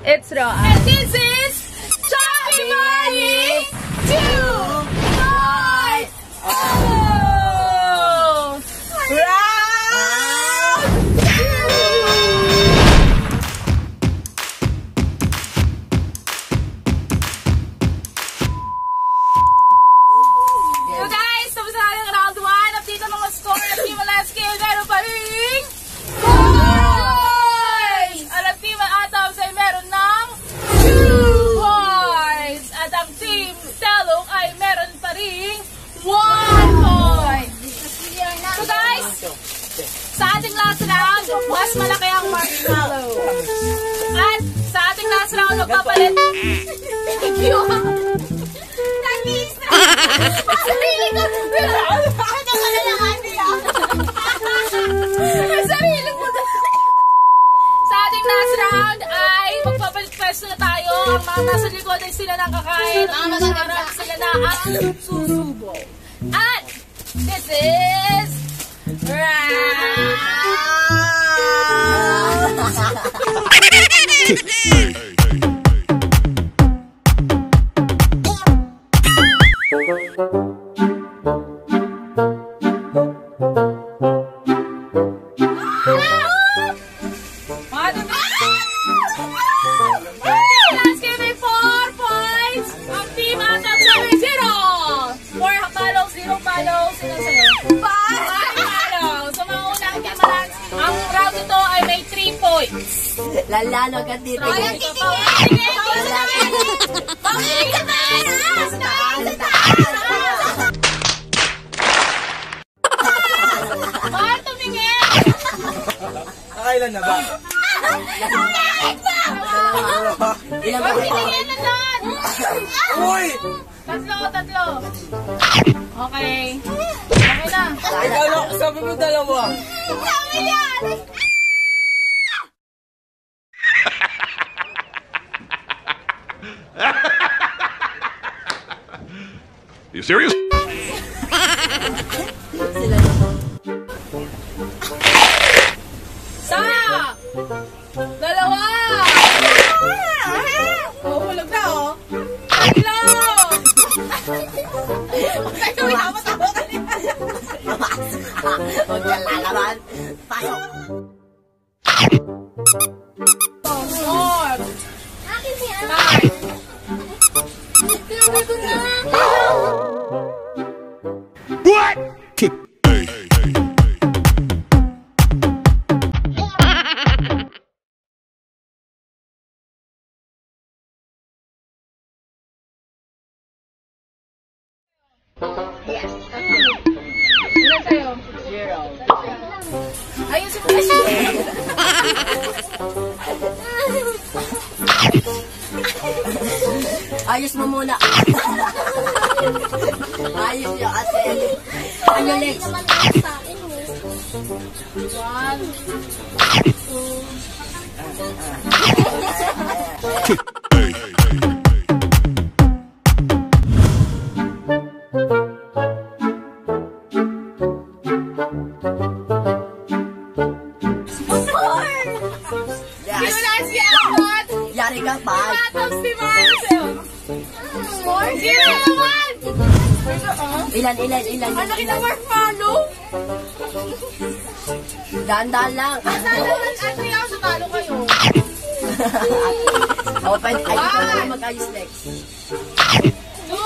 It's Roa. And this is Chubby Money 2 Boys! Oh! Round 2! So guys, tapos na natin ang round 1. Update ang mga score ng Team Alaska. Meron pa rin boys! Ang Team Atoms ay meron ng 2 points. At ang Team Talong ay meron pa rin 1 point. So guys, sa ating last round, mas malaki ang marshmallow. At sa ating last round, magpapalit. Thank you. Tanis na. Sarili ko. Ano ka na lang, Ate? Sarili mo na. Sa ating last round ay magpapalit pwesto na tayo. Ang mga nasa likod ay sila nang kakain. Ang mga harap sila na ang susubo. At this is Let's give me 4 points. Ang Team Atoms ay 0. 4 palos, 0 palos. Sino sa'yo? 5 palos. So mauna ang Team Atoms. Ang round ito ay may 3 points. Lalalo ka dito. Ayan, titingin. Pangingin ka tayo. Mahal tumingin. Nakailan na ba? Ilang ba? Titingin na doon. Uy! Tatlo. Okay. Okay na. Ikaw lang, sabi mo dalawa. Sabi yan. You serious? Sa! Dalawa! Hulog na, oh. Tatlo! Okay, kami napatawa ka niya. Huwag kang lalaban. Pasok. Four. Five. What? Kick. Ilan sa'yo? 0. Ayun si Flash. Ayos mo muna. Ayos yun kasi. Ano, Lex? 1, 2. Yes. Sino na si Atot? Yari ka pa. Atot si Marcel. Score? 0-1. Ilan? Ano kita marshmallow? Dahan-dahan lang. Talo ng Andrea ako sa talo kayo. Ako pa, ay, mag-ayos, Lex. 2.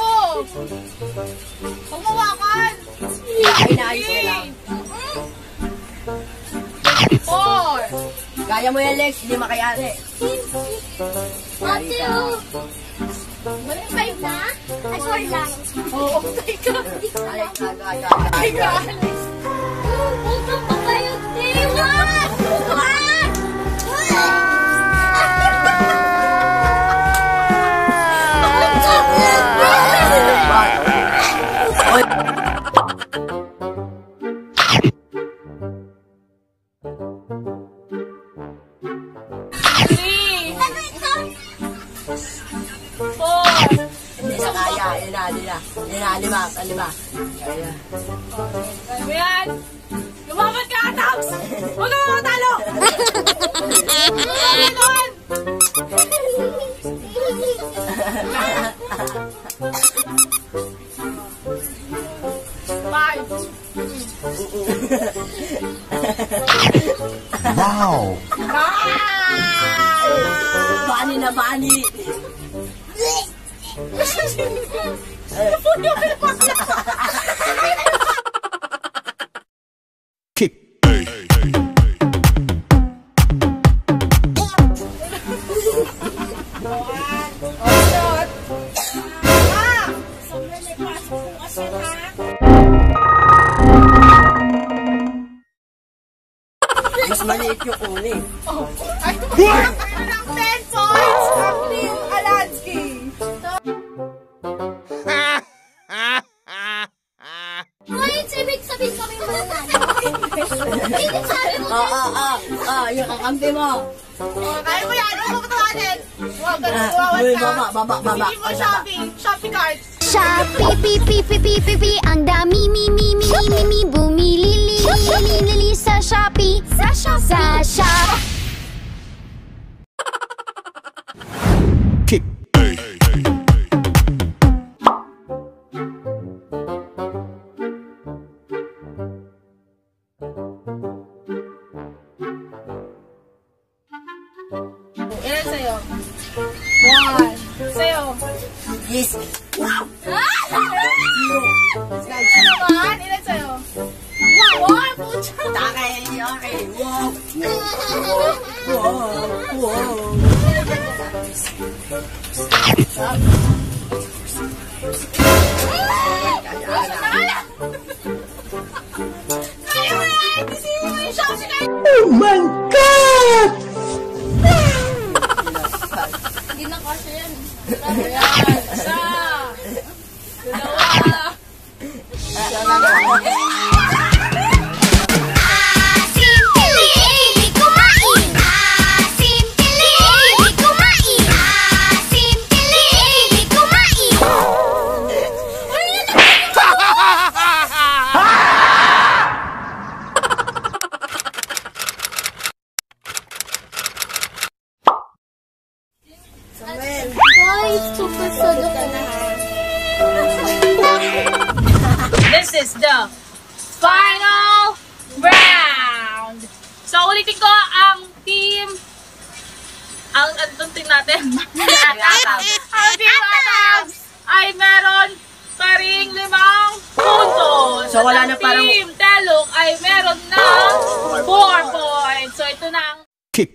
Pamawakan. Ay, naayos na lang. 4. Kaya mo yan, Lex. Hindi makayari. Ate, Balik 5 na? Ay, 4 lang. Oo, my God. Alex, My God, Alex. Puto pa kayo, Diwa! Lima. Ano yan? Lumaban ka, Atoms! Huwag ka mamatalo! Ano yan? na bani. Kick. Mas maliit yung uli. Ay, ng 10 points ang Team Alansky. Ay, ibig sabihin kami mananalo. Ibig sabihin mo. Yung kakampi mo. Kaya mo yan, ano mo natin? Huwag ka na, Uy, ka. baba. Hindi mo Shopee card. Shopee, ang dami, mi, bumili, li, sa Shopee. Sa Shop. Kick. Ilan sa'yo? 1. Sa'yo? Yes. Wow. Naman, ilan sa'yo? 1. Pucha. Okay. Wow. Oh my God! Hindi na kasi yan. Ayan. Isa. Dalawa. Asim pili kumain. Asim pili kumain. Asim pili kumain. Guys, super sada ka na. This is the final round. So, ulitin ko ang team. Ang team natin. Ang team Adams ay meron pa ring 5 puntos. So, wala na Ang parang- team Telok ay meron ng 4 points. So, ito na ang Kick.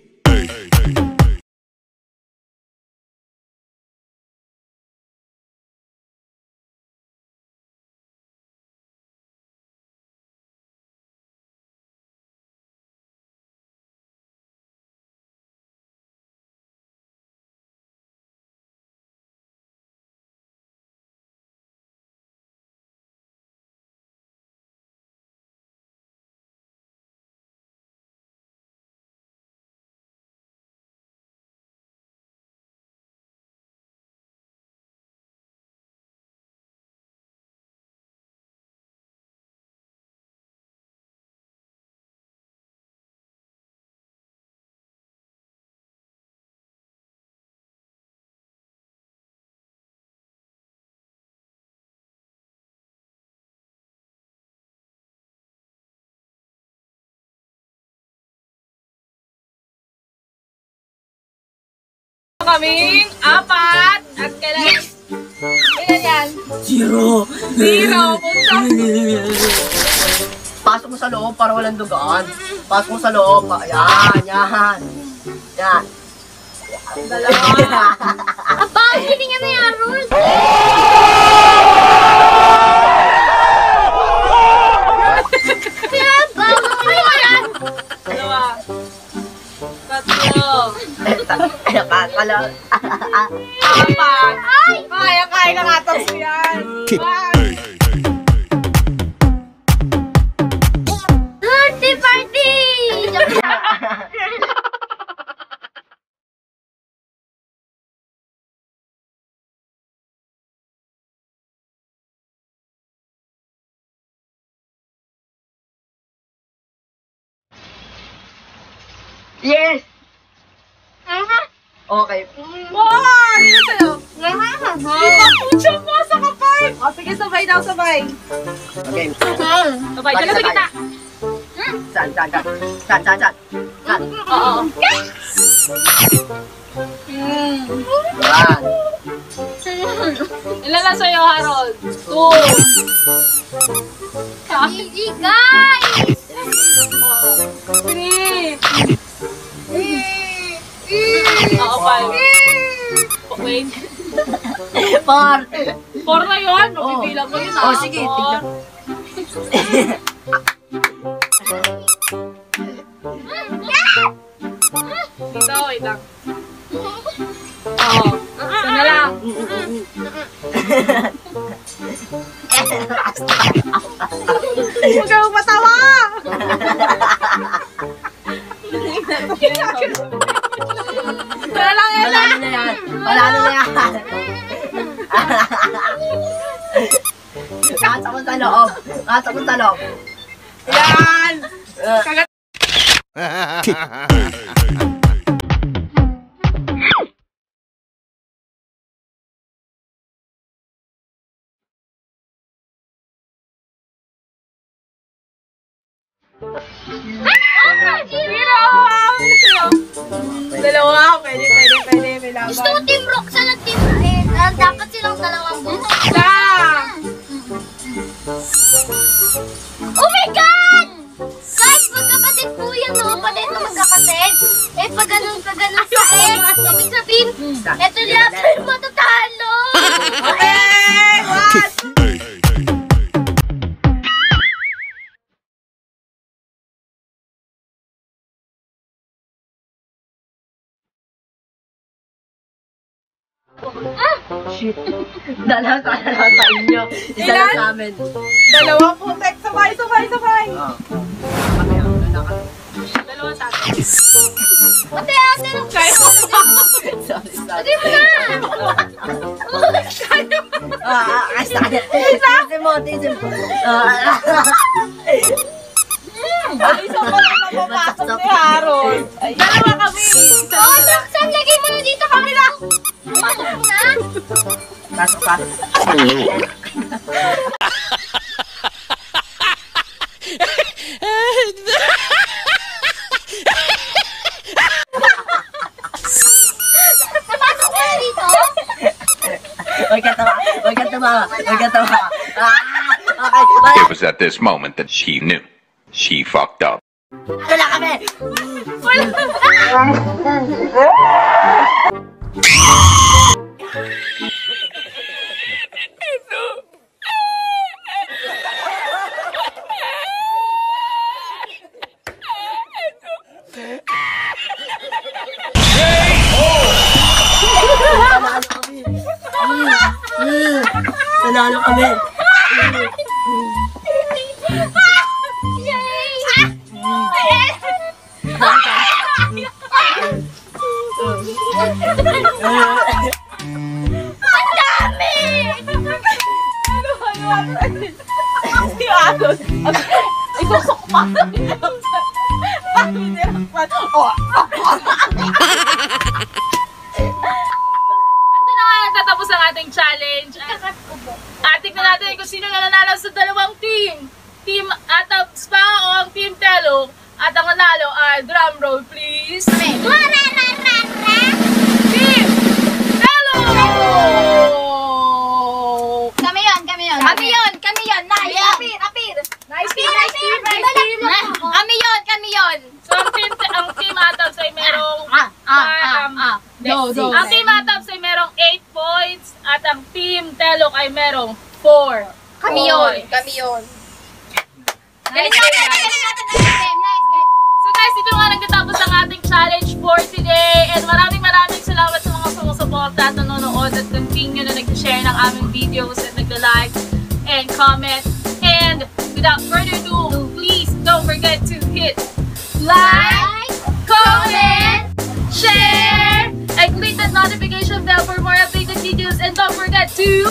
kaming 4 at kailan ilan yan? 0. 0. Punta. Pasok mo sa loob para walang dugaan. Pasok mo sa loob. Yan. Dalawa. Aba, hindi nga na yan, Rules. Kaya ba? Ano yan? Dalawa. Tatlo. Nakakala. 4. Kaya na matas mo yan. Kick. 1. Party! Yes! Okay. More! Ilan sa'yo? Pucha mo sa kapal. O, sige, sabay daw, sabay. Okay. Sabay, dala sa kita. Saan? Oo. Yan. Ilan na sa'yo, Harold? 2. Gigi, guys! 3. Oo, 5. Wait. 4. 4 na yun. Mabibilang ko yun, Oh, sige, tignan. 4. Dito, wait lang. Oo. Isa na lang. Huwag kang matawa! Wala lang yan. Palalo na yan. Palalo na yan. Kasa ko sa loob. Kasa ko sa loob. Yan! Kick. Dalawa, pwede. May laban. Gusto ko Team Roxanne at Team dapat silang dalawang buhok. Oh my God! Guys, magkapatid po yan, no? Patid na magkapatid. Eh, pag ganun sa ex, ibig sabihin, eto lahat ay matatalo. Kick. Shit. Dalawa sa inyo. Isa lang sa amin. Dalawang putek, sabay. Ah. Mamaya, lalakad. Dalawa sa akin. Ate, ate, Kaya mo. Sorry. ate mo na. Kasta ka. Tisin mo. Isa pa lang napapasok ni Harold. Dalawa kami. Oh, Roxanne, lagay mo na dito kami lang. Pasok mo na. Pasok ka. Pasok mo na dito. Huwag ka tawa. Okay. It was at this moment that she knew. She fucked up. Wala kami. Nanalo kami. Ang dami! Si Harold. Isusok pa. Oh. Ito na nga nagtatapos ang ating challenge. Tingnan natin kung sino na nanalo sa dalawang team. Team Ataps pa o ang Team Telo. At ang nanalo ay, drum roll please. Team Telo! Kami yun. Nice. Apir. Nice team. Kami yun. So ang team Ataps ay merong Go. ang team Ataps ay merong 8 points at ang Team Telok ay merong 4. Kami yun. Galing natin. So guys, ito nga nagtatapos ang ating challenge for today. And maraming salamat sa mga sumusuporta at nanonood at continue na nag-share ng aming videos at nag-like and comment. And without further ado, please don't forget to hit like, comment, share, and click that notification bell for more updated videos. And don't forget to